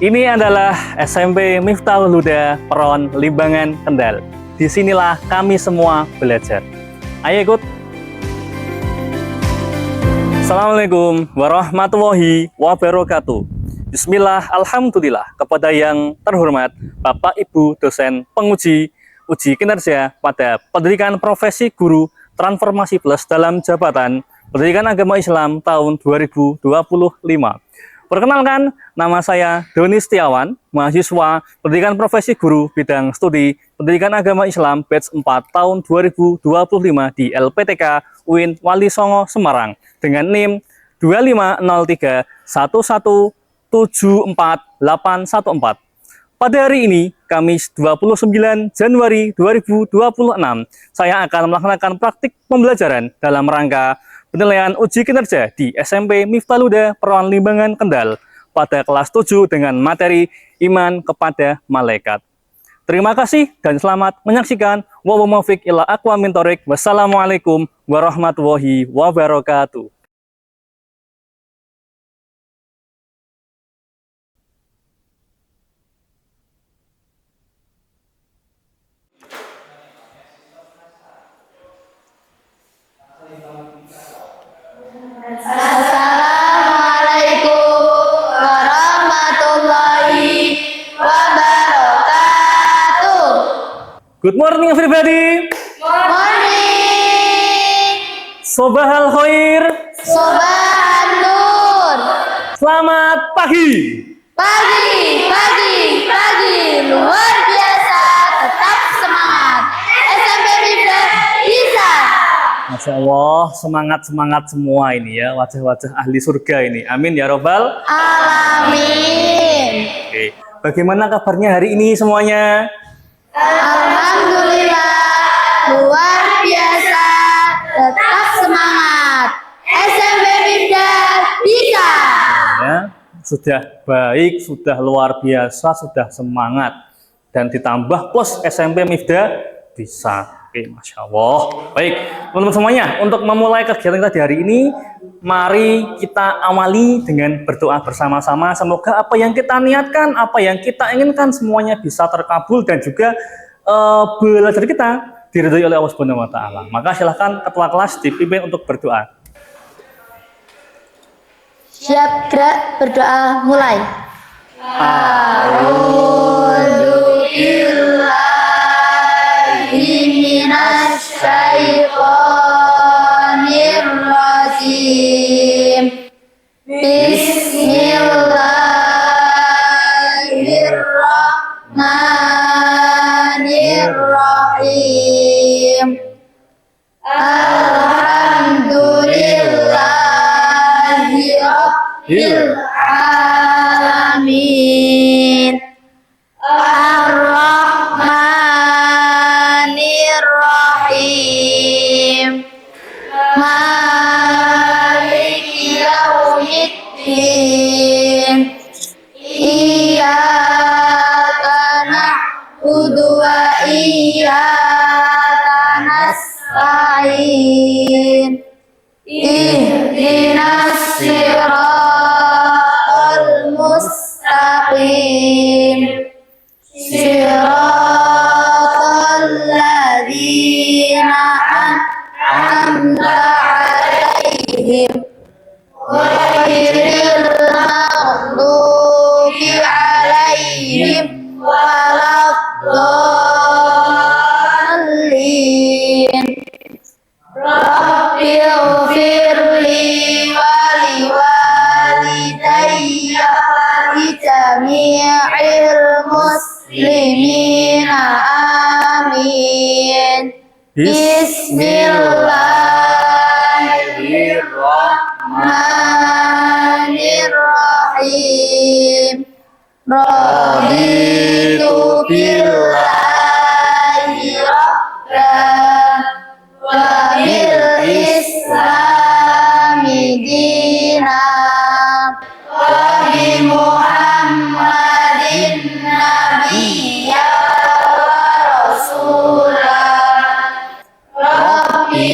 Ini adalah SMP Miftahul Huda Peron Limbangan Kendal. Disinilah kami semua belajar. Ayo ikut. Assalamualaikum warahmatullahi wabarakatuh. Bismillah, alhamdulillah. Kepada yang terhormat Bapak Ibu dosen penguji uji kinerja pada pendidikan profesi guru transformasi plus dalam jabatan pendidikan agama Islam tahun 2025. Perkenalkan, nama saya Doni Setiawan, mahasiswa pendidikan profesi guru bidang studi pendidikan agama Islam batch 4 tahun 2025 di LPTK UIN Wali Songo Semarang dengan NIM 25031174814. Pada hari ini, Kamis 29 Januari 2026, saya akan melaksanakan praktik pembelajaran dalam rangka penilaian uji kinerja di SMP Miftahul Huda Peron Limbangan Kendal pada kelas 7 dengan materi iman kepada malaikat. Terima kasih dan selamat menyaksikan. Wabillahi taufiq ila aqwamit mintorik. Wassalamualaikum warahmatullahi wabarakatuh. Assalamualaikum warahmatullahi wabarakatuh. Good morning everybody. Morning. Sobahal khair. Sobat Nur. Selamat pagi. Pagi. Luar biasa. Tetap semangat. SMP Miftah bisa. Masya Allah, semangat semua ini ya, wajah-wajah ahli surga ini. Amin ya robbal Alamin. Oke. Bagaimana kabarnya hari ini semuanya? Alhamdulillah. Luar biasa. Tetap semangat. SMP Miftah bisa. Ya, sudah baik, sudah luar biasa, sudah semangat. Dan ditambah plus SMP Miftah bisa. Oke, Masya Allah. Baik, teman-teman semuanya, untuk memulai kegiatan kita di hari ini, mari kita awali dengan berdoa bersama-sama. Semoga apa yang kita niatkan, apa yang kita inginkan, semuanya bisa terkabul dan juga belajar kita diridhoi oleh Allah Subhanahu wa Ta'ala. Maka silahkan ketua kelas dipimpin untuk berdoa. Siap, gerak, berdoa, mulai. Minasyaitonirrajim. Bismillahirrahmanirrahim. Alhamdulillahi Rabbil Alamin. Ar-Rahmanir-Rahim. Maliki yaumiddin. Iyyaka na'budu wa iyyaka nasta'in. Ihdinas siratal mustaqim. Siratal ladzina an'amta 'alaihim ghairil maghdubi 'alaihim waladdallin. Rabbighfirli wa liwalidayya wa li jami'il muslimina. Amin. Bismillahirrahmanirrahim. Raditu billahi rabban wa bil islami dinan wa bi Muhammadin nabiyya wa rasulah. Rabbi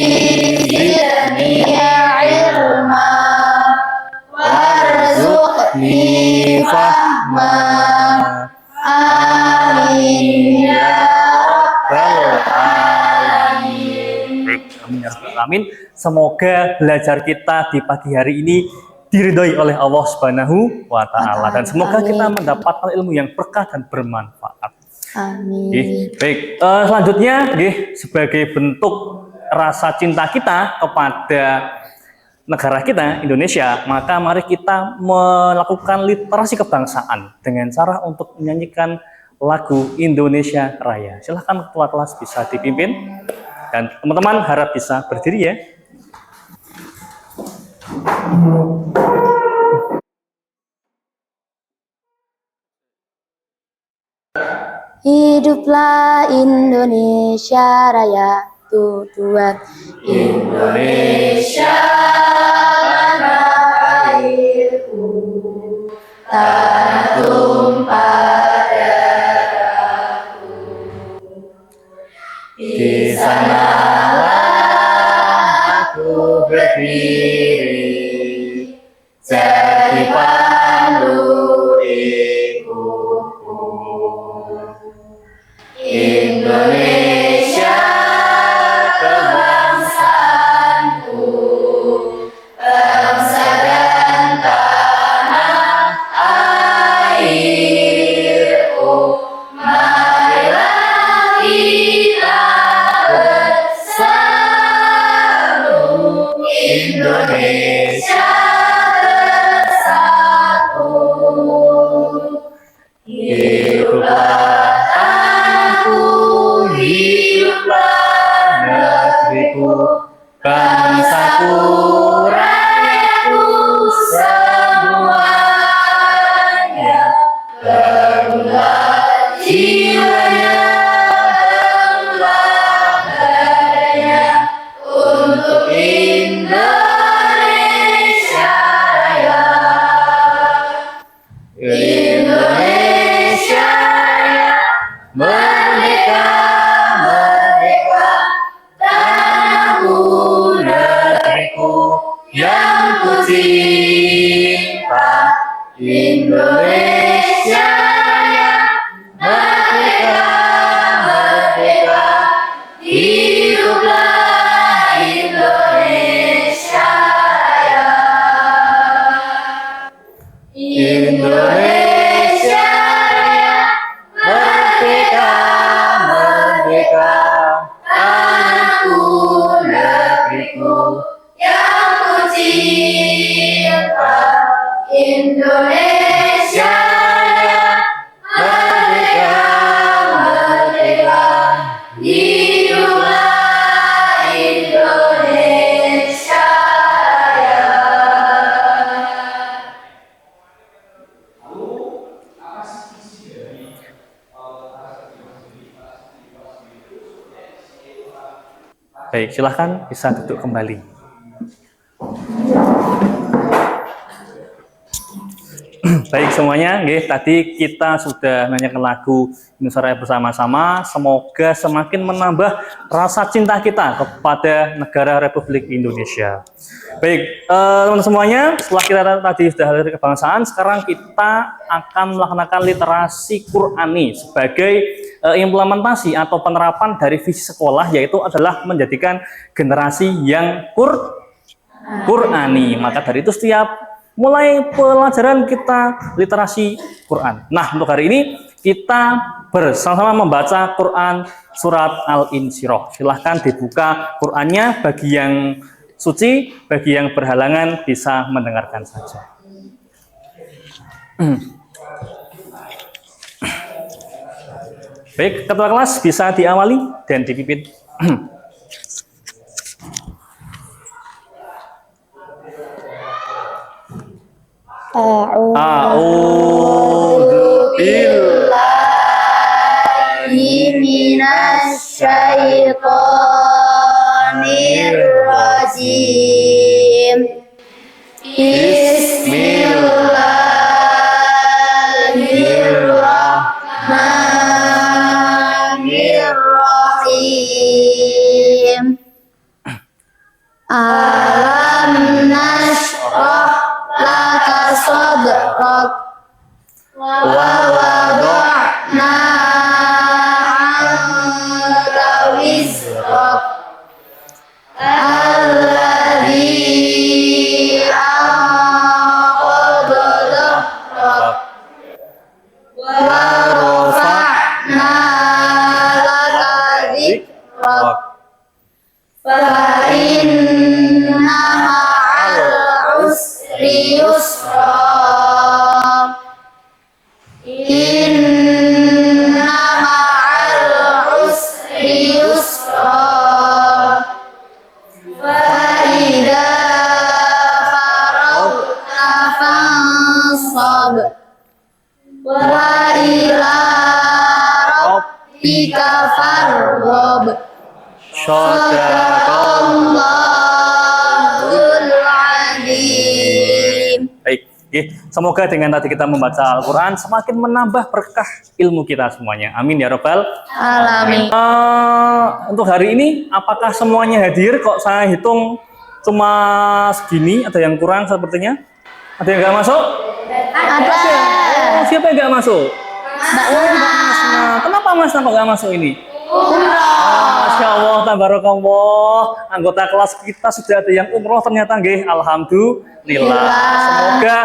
zidni ilma warzuqni fahma. alamin. Semoga belajar kita di pagi hari ini diridhoi oleh Allah Subhanahu wa taala dan semoga kita mendapatkan ilmu yang berkah dan bermanfaat. Amin. Baik, selanjutnya sebagai bentuk rasa cinta kita kepada negara kita, Indonesia, maka mari kita melakukan literasi kebangsaan dengan cara untuk menyanyikan lagu Indonesia Raya. Silahkan ketua kelas bisa dipimpin dan teman-teman harap bisa berdiri ya. Hiduplah Indonesia Raya, tujuan Indonesia tanah airku, tanah tumpah darahku. di sanalah aku berdiri, jadi pandu hidupku. Indonesia Kebangsaanku, bangsa dan tanah airku, marilah kita bersatu, Indonesia bersatu. Hiduplah aku, hiduplah negeriku, bangsaku, rakyatku semuanya. Bangunlah jiwanya, bangunlah badannya untuk Indonesia Raya. Indonesia Raya, merdeka, merdeka, tanahku, negeriku yang ku cinta. Indonesia Raya, merdeka, merdeka, hiduplah Indonesia Raya. Indonesia Raya, merdeka, merdeka, tanahku, negeriku Yang ku cinta, Indonesia Raya, merdeka, merdeka, hiduplah Indonesia Raya. Baik, silahkan bisa duduk kembali. Baik semuanya, tadi kita sudah menyanyikan lagu Indonesia Raya bersama-sama. Semoga semakin menambah rasa cinta kita kepada negara Republik Indonesia. Baik, teman-teman semuanya, setelah kita tadi sudah literasi kebangsaan, sekarang kita akan melaksanakan literasi Qur'ani sebagai implementasi atau penerapan dari visi sekolah, yaitu adalah menjadikan generasi yang Qur'ani. Maka dari itu setiap mulai pelajaran kita literasi Quran. Nah, untuk hari ini kita bersama-sama membaca Quran surat Al-Insyirah. Silahkan dibuka Qurannya, bagi yang suci, bagi yang berhalangan bisa mendengarkan saja. Baik, ketua kelas bisa diawali dan dipimpin. A'udzu billahi minasyaitonir rajim. Bismillahirrahmanirrahim. Alam nashrah laka sadrak wa wada'na anka wizrak yusra. Inna ma'al usri yusra. Wa idza faragta fansab. Wa ila rabbika farghab. Shadaqallahul azim. Baik, semoga dengan tadi kita membaca Al-Quran semakin menambah berkah ilmu kita semuanya. Amin ya robbal Alamin. Untuk hari ini, apakah semuanya hadir? Kok saya hitung cuma segini, ada yang kurang sepertinya? Ada yang nggak masuk? Ada. Oh, siapa yang nggak masuk? Mbak Mas Nah, kenapa Mas kok nggak masuk ini? Umroh. Masya Allah, tabarakallah. Anggota kelas kita sudah ada yang umroh ternyata, nggih. Alhamdulillah. Semoga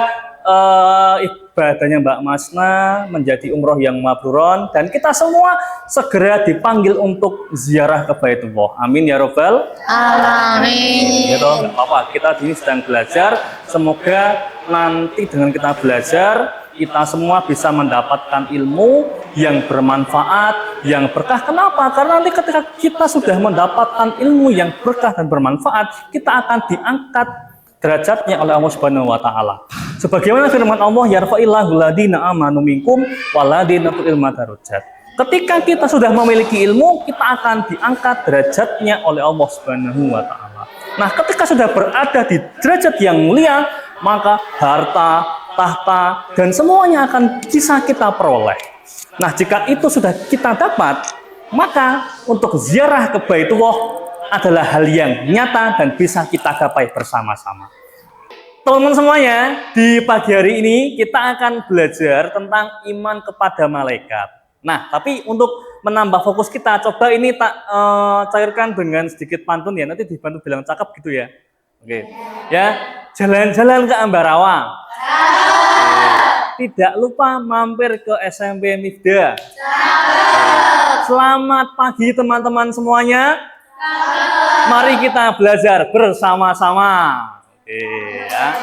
ibadahnya Mbak Masna menjadi umroh yang mabruron dan kita semua segera dipanggil untuk ziarah ke Baitullah. Amin ya robbal Alamin. gitu. Nggak apa-apa, kita di sini sedang belajar. Semoga nanti dengan kita belajar kita semua bisa mendapatkan ilmu yang bermanfaat, yang berkah. Kenapa? Karena nanti ketika kita sudah mendapatkan ilmu yang berkah dan bermanfaat, kita akan diangkat derajatnya oleh Allah Subhanahu wa taala. Sebagaimana firman Allah, yarfa'illahu ladina amanu minkum waladina utul ilma darajat. Ketika kita sudah memiliki ilmu, kita akan diangkat derajatnya oleh Allah Subhanahu wa taala. Nah, ketika sudah berada di derajat yang mulia, maka harta, tahta, dan semuanya akan bisa kita peroleh. Nah, jika itu sudah kita dapat, maka untuk ziarah ke Baitullah adalah hal yang nyata dan bisa kita gapai bersama-sama. Teman-teman semuanya, di pagi hari ini kita akan belajar tentang iman kepada malaikat. Nah, tapi untuk menambah fokus kita, coba ini tak cairkan dengan sedikit pantun ya. Nanti dibantu bilang cakep gitu ya. Oke. Ya, jalan-jalan ke Ambarawa. Tidak lupa mampir ke SMP Mifda. Selamat pagi teman-teman semuanya. Mari kita belajar bersama-sama. Oke, ya.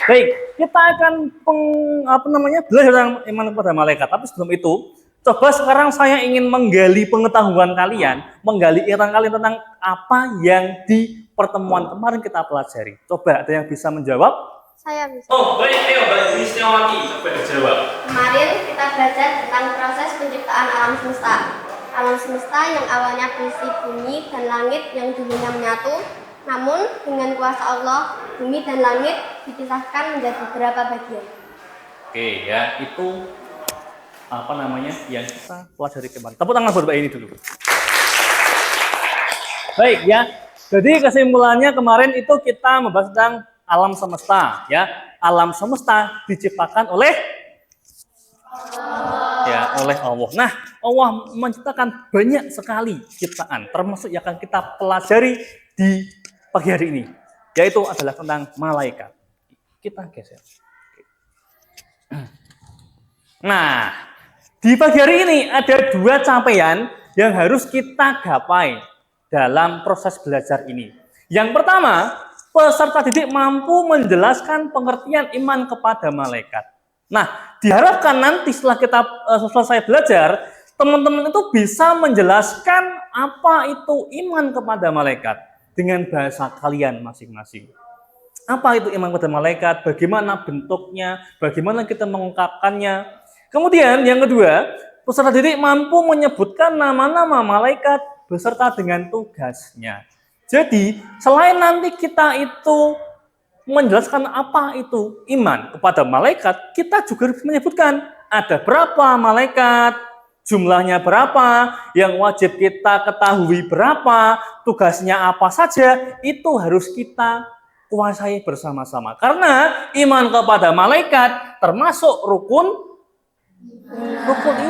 Baik, kita akan belajar tentang iman kepada malaikat. Tapi sebelum itu, coba sekarang saya ingin menggali pengetahuan kalian, menggali ingatan kalian tentang apa yang di pertemuan kemarin kita pelajari. Coba ada yang bisa menjawab? Saya bisa. Oh, baik, ayo Mbak Isniawati, coba dijawab. Kemarin kita belajar tentang proses penciptaan alam semesta. Alam semesta yang awalnya berisi bumi dan langit yang dulunya menyatu, namun dengan kuasa Allah, bumi dan langit dipisahkan menjadi beberapa bagian. Oke, ya, itu yang kita pelajari kemarin. Tepuk tangan buat Mbak ini dulu. Baik, ya. Jadi kesimpulannya kemarin itu kita membahas tentang alam semesta, ya. Alam semesta diciptakan oleh oleh Allah. Nah, Allah menciptakan banyak sekali ciptaan, termasuk yang akan kita pelajari di pagi hari ini, yaitu adalah tentang malaikat. Kita geser. Nah, di pagi hari ini ada dua capaian yang harus kita gapai dalam proses belajar ini. Yang pertama, peserta didik mampu menjelaskan pengertian iman kepada malaikat. Nah, diharapkan nanti setelah kita selesai belajar, teman-teman itu bisa menjelaskan apa itu iman kepada malaikat dengan bahasa kalian masing-masing. Apa itu iman kepada malaikat? Bagaimana bentuknya? Bagaimana kita mengungkapkannya? Kemudian yang kedua, peserta didik mampu menyebutkan nama-nama malaikat beserta dengan tugasnya. Jadi, selain nanti kita itu menjelaskan apa itu iman kepada malaikat, kita juga harus menyebutkan ada berapa malaikat, jumlahnya berapa, yang wajib kita ketahui berapa, tugasnya apa saja, itu harus kita kuasai bersama-sama. Karena iman kepada malaikat termasuk rukun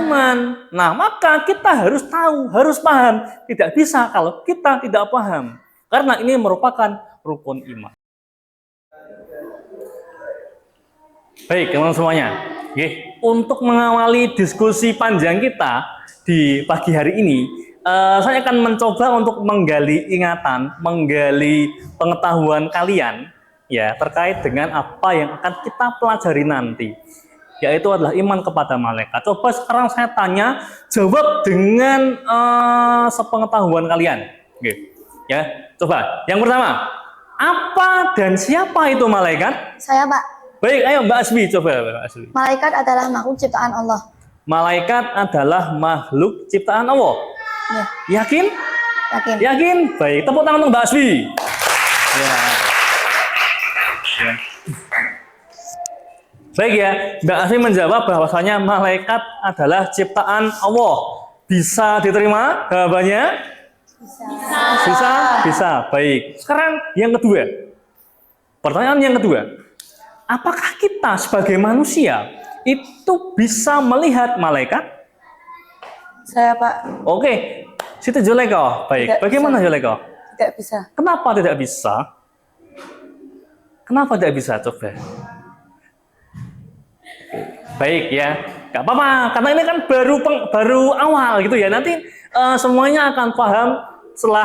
iman. Nah, maka kita harus tahu, harus paham. Tidak bisa kalau kita tidak paham. Karena ini merupakan rukun iman. Baik, teman-teman semuanya. Untuk mengawali diskusi panjang kita di pagi hari ini, saya akan mencoba untuk menggali ingatan, menggali pengetahuan kalian ya terkait dengan apa yang akan kita pelajari nanti, yaitu adalah iman kepada malaikat. Coba sekarang saya tanya, jawab dengan sepengetahuan kalian. Oke. Ya, coba. Yang pertama, apa dan siapa itu malaikat? Saya, Pak. Baik, ayo Mbak Asmi, coba Mbak Asmi. Malaikat adalah makhluk ciptaan Allah. Malaikat adalah makhluk ciptaan Allah. Ya, Yakin? yakin. Yakin? Baik, tepuk tangan untuk Mbak Asmi. Ya. Ya. Baik ya, Mbak Asmi menjawab bahwasanya malaikat adalah ciptaan Allah. Bisa diterima jawabannya? Bisa. Baik. Sekarang yang kedua. Pertanyaan yang kedua. Apakah kita sebagai manusia itu bisa melihat malaikat? Saya, Pak. Oke. Situ Juleko. Baik. Tidak Bagaimana bisa. Juleko? Tidak bisa. Kenapa tidak bisa? Kenapa tidak bisa? Coba. Baik ya. Gak apa-apa. Karena ini kan baru awal gitu ya. Nanti semuanya akan paham setelah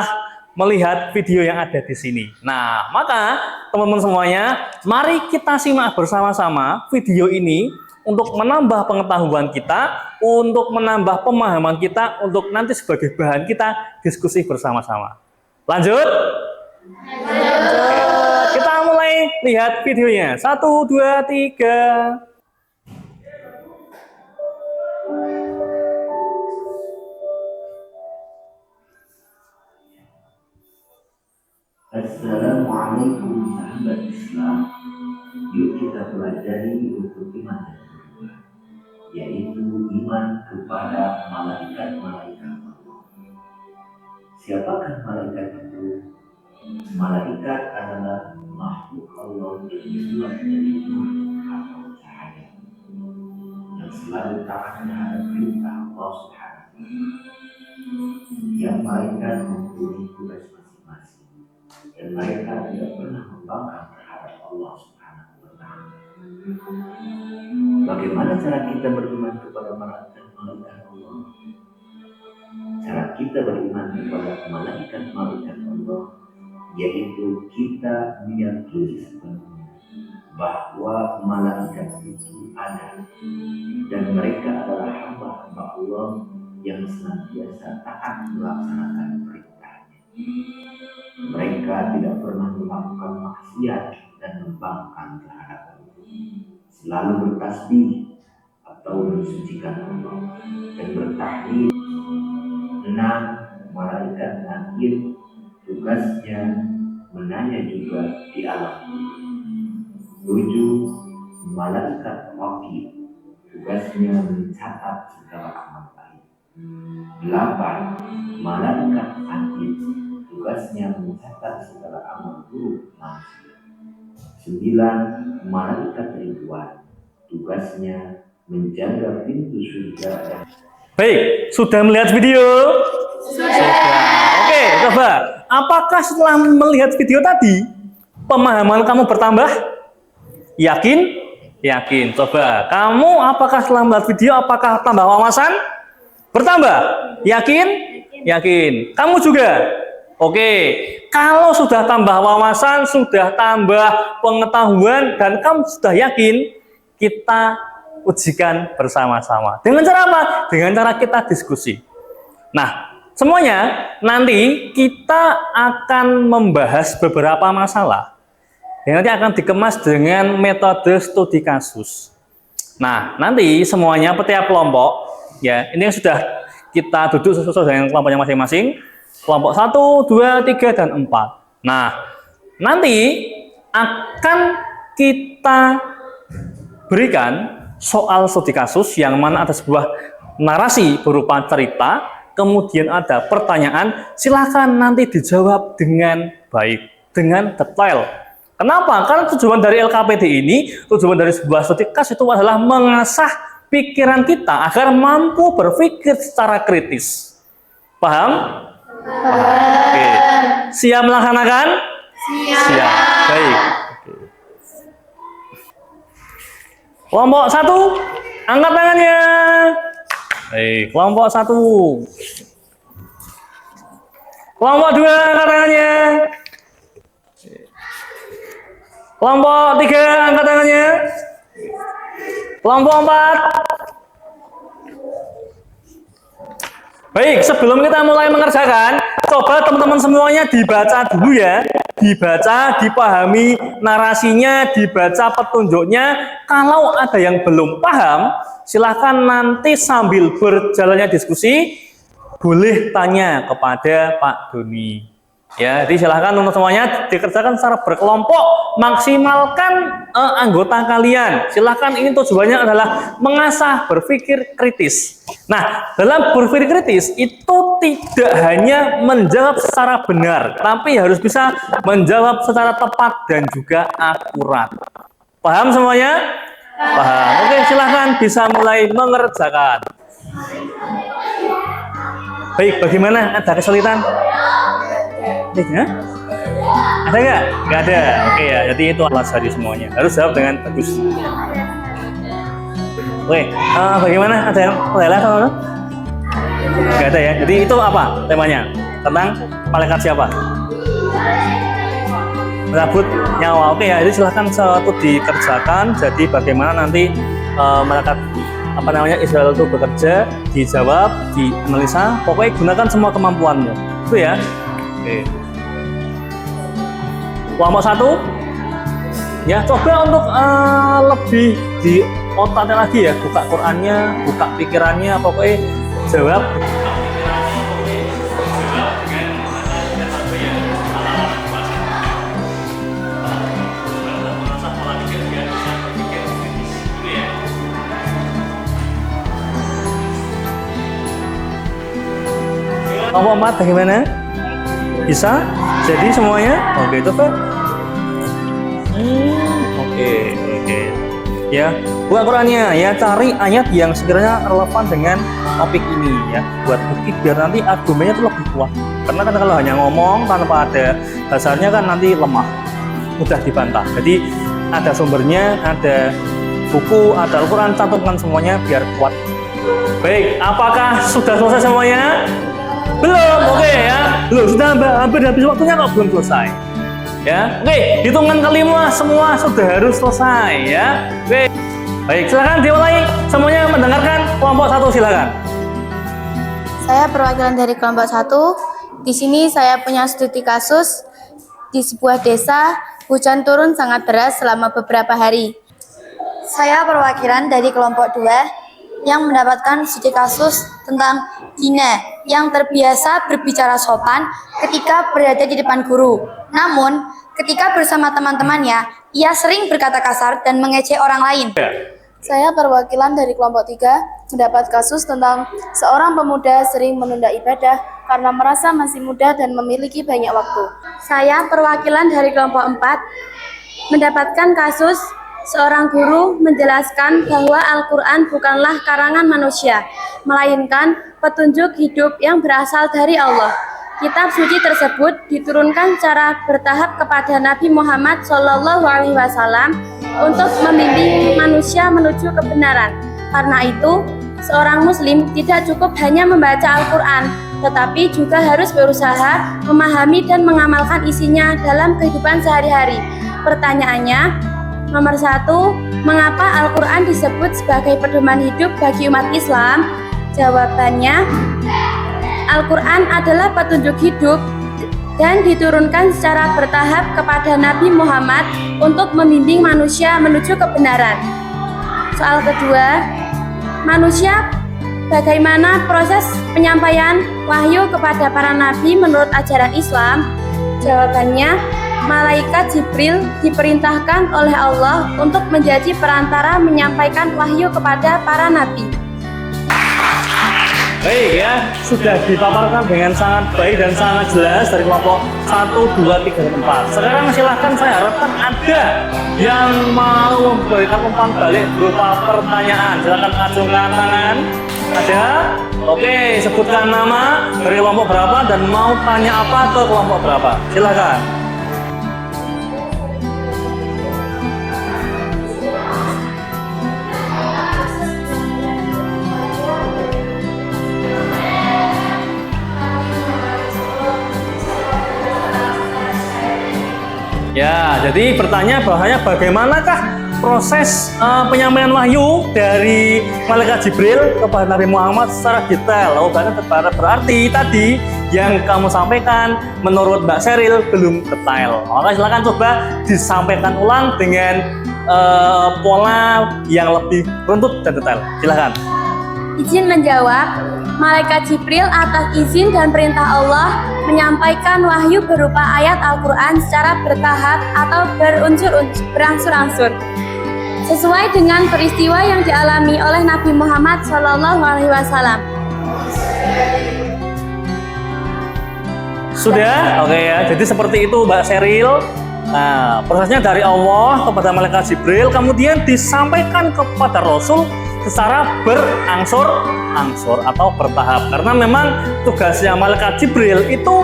melihat video yang ada di sini. Nah, maka teman-teman semuanya, mari kita simak bersama-sama video ini untuk menambah pengetahuan kita, untuk menambah pemahaman kita, untuk nanti sebagai bahan kita diskusi bersama-sama. Lanjut? Kita mulai lihat videonya. 1, 2, 3. Assalamualaikum sahabat Islam. Yuk kita pelajari untuk iman yang kedua, yaitu iman kepada malaikat-malaikat Allah. Siapakah malaikat itu? Malaikat adalah makhluk Allah yang dibuat dari nur atau cahaya, yang selalu taat terhadap perintah Allah Subhanahu wa Ta'ala. Yang malaikat mempunyai tugas masing-masing, dan mereka tidak pernah membangkang terhadap Allah Subhanahu wa Ta'ala. Bagaimana cara kita beriman kepada malaikat-malaikat Allah? Cara kita beriman kepada malaikat-malaikat Allah yaitu kita meyakini sepenuhnya bahwa malaikat itu ada dan mereka adalah hamba-hamba Allah yang senantiasa taat melaksanakan perintahnya. Mereka tidak pernah melakukan maksiat dan membangkang terhadap Allah, selalu bertasbih atau mensucikan Allah dan bertahlil. 6. Malaikat nakir tugasnya menanya juga di alam. 7. Malaikat raqib tugasnya mencatat segala amal baik. 8. Malaikat atid tugasnya mencatat segala amal buruk manusia. 9. Malaikat Ridwan tugasnya menjaga pintu surga dan... Baik, sudah melihat video? Sudah. Oke, coba. Apakah setelah melihat video tadi, pemahaman kamu bertambah? Yakin? Yakin. Coba, kamu apakah setelah melihat video, apakah tambah wawasan? Bertambah? Yakin? Yakin. Kamu juga? Oke. Kalau sudah tambah wawasan, sudah tambah pengetahuan, dan kamu sudah yakin, kita ujikan bersama-sama. Dengan cara apa? Dengan cara kita diskusi. Nah, semuanya nanti kita akan membahas beberapa masalah yang nanti akan dikemas dengan metode studi kasus. Nah, nanti semuanya setiap kelompok, ya, ini yang sudah kita duduk sesuai dengan kelompoknya masing-masing. Kelompok 1, 2, 3, dan 4. Nah, nanti akan kita berikan soal studi kasus yang mana ada sebuah narasi berupa cerita, kemudian ada pertanyaan, silakan nanti dijawab dengan baik, dengan detail. Kenapa? Karena tujuan dari LKPD ini, tujuan dari sebuah studi kasus itu adalah mengasah pikiran kita agar mampu berpikir secara kritis. Paham? Oke. Siap melaksanakan? Siap. Baik. Kelompok 1, angkat tangannya. Baik, kelompok 1. Kelompok 2 angkat tangannya. Kelompok 3 angkat tangannya. Kelompok 4. Baik, sebelum kita mulai mengerjakan, coba teman-teman semuanya dibaca dulu ya. Dibaca, dipahami narasinya, dibaca petunjuknya. Kalau ada yang belum paham, silahkan nanti sambil berjalannya diskusi, boleh tanya kepada Pak Doni. Ya, jadi silahkan teman-teman semuanya dikerjakan secara berkelompok, maksimalkan anggota kalian. Silahkan, ini tujuannya adalah mengasah berpikir kritis. Nah, dalam berpikir kritis itu tidak hanya menjawab secara benar, tapi harus bisa menjawab secara tepat dan juga akurat. Paham semuanya? Paham. Oke, silahkan bisa mulai mengerjakan. Baik, bagaimana? Ada kesulitan? Ya? Ada nggak? Nggak ada. Oke ya, jadi itu alas hari semuanya. Harus jawab dengan bagus. Oke, bagaimana? Ada yang lelah teman-teman? Nggak ada ya. Jadi itu apa temanya? Tentang malaikat siapa? Menyambut nyawa. Oke ya, jadi silahkan satu dikerjakan. Jadi bagaimana nanti malaikat Israel itu bekerja, dijawab, dianalisa. Pokoknya gunakan semua kemampuanmu. Itu ya. Oke. Kelompok 1 ya, coba untuk lebih di otaknya lagi ya, buka Qurannya, buka pikirannya, pokoknya jawab. Kelompok 4 bagaimana? Bisa? Jadi semuanya? Oke, coba. Oke. Ya, buka Qurannya ya, cari ayat yang sekiranya relevan dengan topik ini ya. Buat bukti biar nanti argumennya itu lebih kuat. Karena kan kalau hanya ngomong tanpa ada dasarnya kan nanti lemah, mudah dibantah. Jadi ada sumbernya, ada buku, ada Al-Quran, cantumkan semuanya biar kuat. Baik, apakah sudah selesai semuanya? Belum, oke ya. Belum, sudah hampir habis waktunya kok belum selesai. Ya, oke, hitungan kelima semua sudah harus selesai ya. Oke, baik, silakan dimulai. Semuanya mendengarkan. Kelompok 1 silakan. Saya perwakilan dari kelompok 1. Di sini saya punya studi kasus di sebuah desa. Hujan turun sangat deras selama beberapa hari. Saya perwakilan dari kelompok 2 yang mendapatkan studi kasus tentang Dina yang terbiasa berbicara sopan ketika berada di depan guru. Namun, ketika bersama teman-temannya, ia sering berkata kasar dan mengejek orang lain. Saya perwakilan dari kelompok 3 mendapat kasus tentang seorang pemuda sering menunda ibadah karena merasa masih muda dan memiliki banyak waktu. Saya perwakilan dari kelompok 4 mendapatkan kasus seorang guru menjelaskan bahwa Al-Quran bukanlah karangan manusia, melainkan petunjuk hidup yang berasal dari Allah. Kitab suci tersebut diturunkan secara bertahap kepada Nabi Muhammad SAW untuk membimbing manusia menuju kebenaran. Karena itu, seorang muslim tidak cukup hanya membaca Al-Quran, tetapi juga harus berusaha memahami dan mengamalkan isinya dalam kehidupan sehari-hari. Pertanyaannya, nomor 1, mengapa Al-Quran disebut sebagai pedoman hidup bagi umat Islam? Jawabannya, Al-Quran adalah petunjuk hidup dan diturunkan secara bertahap kepada Nabi Muhammad untuk membimbing manusia menuju kebenaran. Soal kedua, manusia bagaimana proses penyampaian wahyu kepada para nabi menurut ajaran Islam? Jawabannya, malaikat Jibril diperintahkan oleh Allah untuk menjadi perantara menyampaikan wahyu kepada para nabi. Baik ya, sudah dipaparkan dengan sangat baik dan sangat jelas dari kelompok 1, 2, 3, dan 4. Sekarang silahkan, saya harapkan ada yang mau memberikan umpan balik berupa pertanyaan. Silahkan acungkan tangan. Ada? Oke, sebutkan nama dari kelompok berapa dan mau tanya apa ke kelompok berapa. Silahkan. Ya, jadi bertanya bahwasanya bagaimanakah proses penyampaian wahyu dari malaikat Jibril kepada Nabi Muhammad secara detail. Oh, berarti tadi yang kamu sampaikan menurut Mbak Seril belum detail. Maka silakan coba disampaikan ulang dengan pola yang lebih runtut dan detail. Silakan. Izin menjawab, malaikat Jibril atas izin dan perintah Allah menyampaikan wahyu berupa ayat Al-Quran secara bertahap atau berangsur-angsur sesuai dengan peristiwa yang dialami oleh Nabi Muhammad SAW. Sudah? Oke ya. Jadi seperti itu Mbak Seril. Nah, prosesnya dari Allah kepada malaikat Jibril kemudian disampaikan kepada Rasul secara berangsur-angsur atau bertahap. Karena memang tugasnya malaikat Jibril itu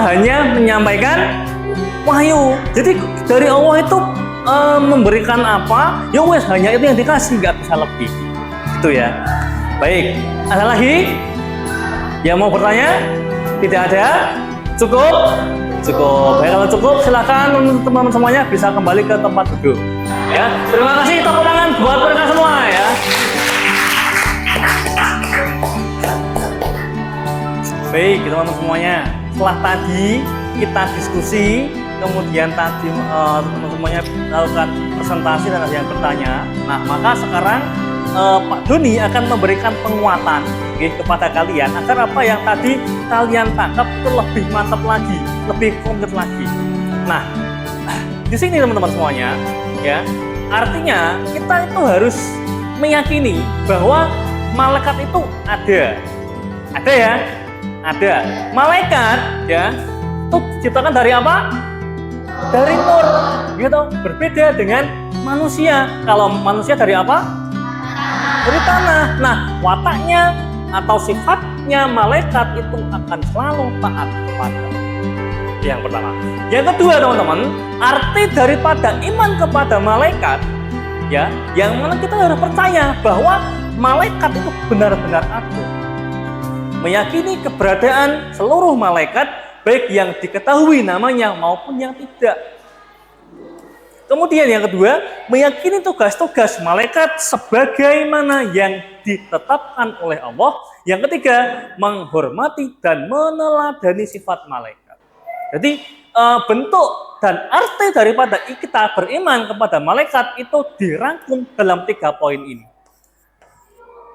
hanya menyampaikan wahyu. Jadi dari Allah itu memberikan apa? Ya wes, hanya itu yang dikasih, nggak bisa lebih. Gitu ya. Baik. Ada lagi yang mau bertanya? Tidak ada? Cukup? Cukup. Baik, kalau cukup silakan teman-teman semuanya bisa kembali ke tempat duduk. Ya, terima kasih, tepuk tangan buat mereka semua ya. Baik, teman-teman semuanya. Setelah tadi kita diskusi, kemudian tadi teman-teman semuanya melakukan presentasi dan ada yang bertanya. Nah, maka sekarang Pak Doni akan memberikan penguatan kepada kalian agar apa yang tadi kalian tangkap itu lebih mantap lagi, lebih konkret lagi. Nah, di sini teman-teman semuanya, ya, artinya kita itu harus meyakini bahwa malaikat itu ada ya, ada. Malaikat ya, itu diciptakan dari apa? Dari nur, gitu. Berbeda dengan manusia. Kalau manusia dari apa? Dari tanah. Nah, wataknya atau sifatnya malaikat itu akan selalu taat kepada. Yang pertama. Yang kedua, teman-teman, arti daripada iman kepada malaikat, ya, yang mana kita harus percaya bahwa malaikat itu benar-benar ada. Meyakini keberadaan seluruh malaikat, baik yang diketahui namanya maupun yang tidak. Kemudian yang kedua, meyakini tugas-tugas malaikat sebagaimana yang ditetapkan oleh Allah. Yang ketiga, menghormati dan meneladani sifat malaikat. Jadi bentuk dan arti daripada kita beriman kepada malaikat itu dirangkum dalam 3 poin ini.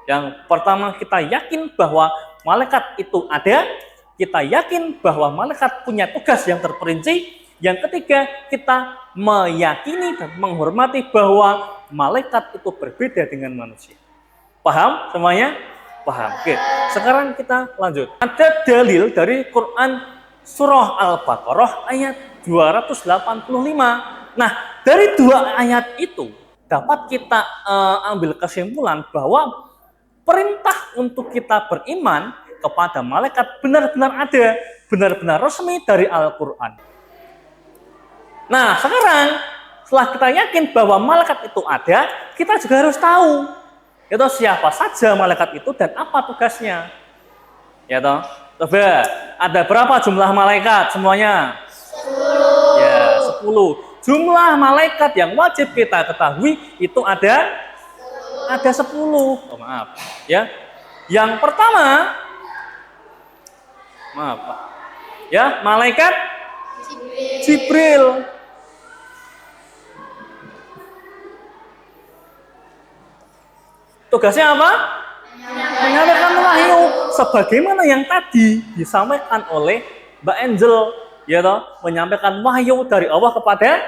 Yang pertama, kita yakin bahwa malaikat itu ada. Kita yakin bahwa malaikat punya tugas yang terperinci. Yang ketiga, kita meyakini dan menghormati bahwa malaikat itu berbeda dengan manusia. Paham semuanya? Paham. Oke, sekarang kita lanjut. Ada dalil dari Quran Surah Al-Baqarah ayat 285. Nah, dari 2 ayat itu dapat kita ambil kesimpulan bahwa perintah untuk kita beriman kepada malaikat benar-benar ada, benar-benar resmi dari Al-Quran. Nah, sekarang setelah kita yakin bahwa malaikat itu ada, kita juga harus tahu itu siapa saja malaikat itu dan apa tugasnya. Ya toh? Coba, ada berapa jumlah malaikat semuanya? 10. Ya, 10. Jumlah malaikat yang wajib kita ketahui itu ada 10. Oh, maaf, ya. Yang pertama, maaf, Pak. Ya, malaikat Jibril. Tugasnya apa? Menyampaikan wahyu sebagaimana yang tadi disampaikan oleh Mbak Angel, ya toh, menyampaikan wahyu dari Allah kepada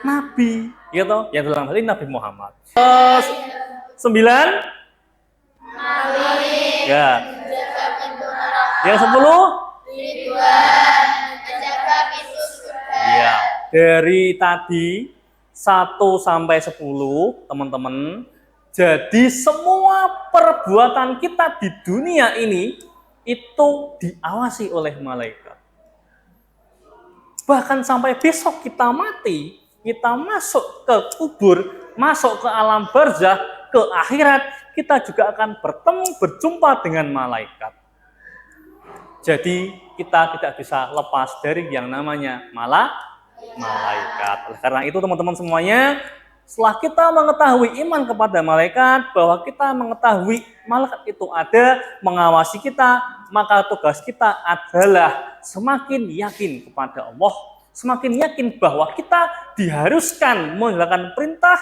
Nabi, ya toh, yang dalam hal ini Nabi Muhammad. 9 ya. Yang 10 ya. Dari tadi 1 sampai 10, teman-teman. Jadi semua perbuatan kita di dunia ini itu diawasi oleh malaikat. Bahkan sampai besok kita mati, kita masuk ke kubur, masuk ke alam barzah, ke akhirat, kita juga akan bertemu, berjumpa dengan malaikat. Jadi kita tidak bisa lepas dari yang namanya malaikat. Oleh karena itu teman-teman semuanya, setelah kita mengetahui iman kepada malaikat, bahwa kita mengetahui malaikat itu ada mengawasi kita, maka tugas kita adalah semakin yakin kepada Allah, semakin yakin bahwa kita diharuskan menjalankan perintah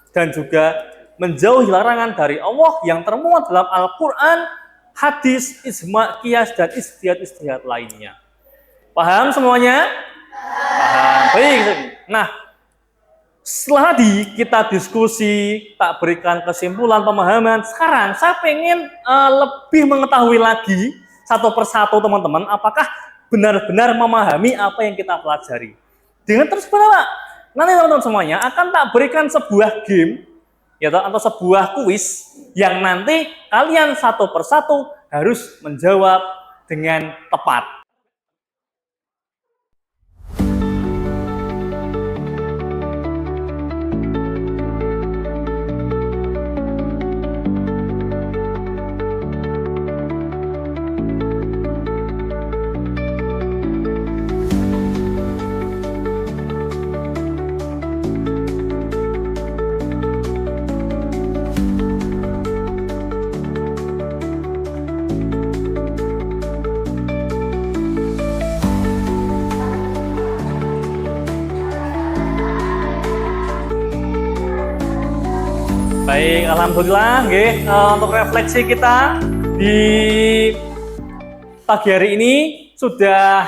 dan juga menjauhi larangan dari Allah yang termuat dalam Al-Quran, hadis, ijma, qiyas, dan ijtihad lainnya. Paham semuanya? Paham. Baik. Nah, setelah tadi kita diskusi, tak berikan kesimpulan pemahaman, sekarang saya pengen lebih mengetahui lagi satu persatu teman-teman, apakah benar-benar memahami apa yang kita pelajari. Dengan terus Pak, nanti teman-teman semuanya akan tak berikan sebuah game ya, atau sebuah kuis yang nanti kalian satu persatu harus menjawab dengan tepat. Baik, alhamdulillah, untuk refleksi kita di pagi hari ini sudah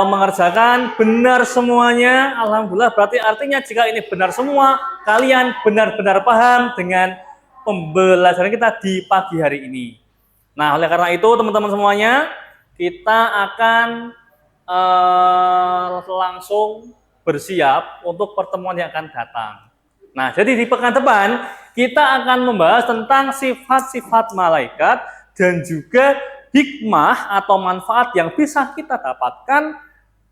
mengerjakan benar semuanya. Alhamdulillah, berarti artinya jika ini benar semua, kalian benar-benar paham dengan pembelajaran kita di pagi hari ini. Nah, oleh karena itu teman-teman semuanya, kita akan langsung bersiap untuk pertemuan yang akan datang. Nah, jadi di pekan depan kita akan membahas tentang sifat-sifat malaikat dan juga hikmah atau manfaat yang bisa kita dapatkan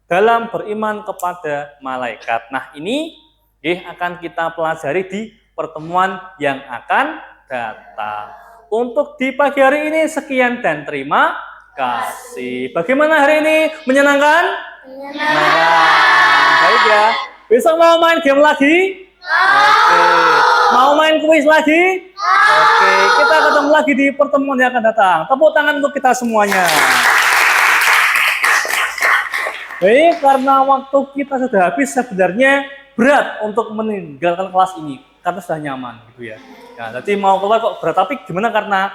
dalam beriman kepada malaikat. Nah, ini akan kita pelajari di pertemuan yang akan datang. Untuk di pagi hari ini sekian dan terima kasih. Bagaimana hari ini? Menyenangkan? Menyenangkan. Baik ya. Besok mau main game lagi? Oke. Mau main kuis lagi? Oke. Kita ketemu lagi di pertemuan yang akan datang. Tepuk tangan untuk kita semuanya. Baik, karena waktu kita sudah habis, sebenarnya berat untuk meninggalkan kelas ini karena sudah nyaman gitu ya. Nah, jadi mau keluar kok berat, tapi gimana karena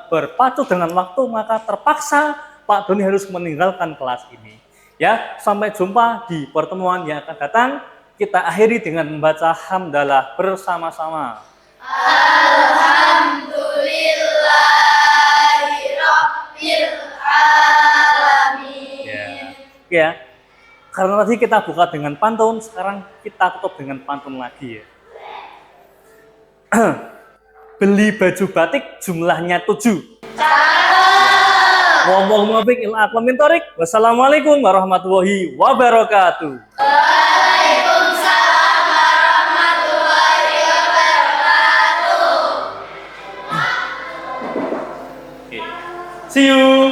berpacu dengan waktu, maka terpaksa Pak Doni harus meninggalkan kelas ini. Ya, sampai jumpa di pertemuan yang akan datang. Kita akhiri dengan membaca hamdalah bersama-sama. Alhamdulillahirabbil alamin. Ya. Karena tadi kita buka dengan pantun, sekarang kita tutup dengan pantun lagi ya. Beli baju batik jumlahnya 7. Wallahul muwaffiq ila aqwamit thoriq. Wassalamualaikum warahmatullahi wabarakatuh. Waalaikumsalam warahmatullahi wabarakatuh. See you.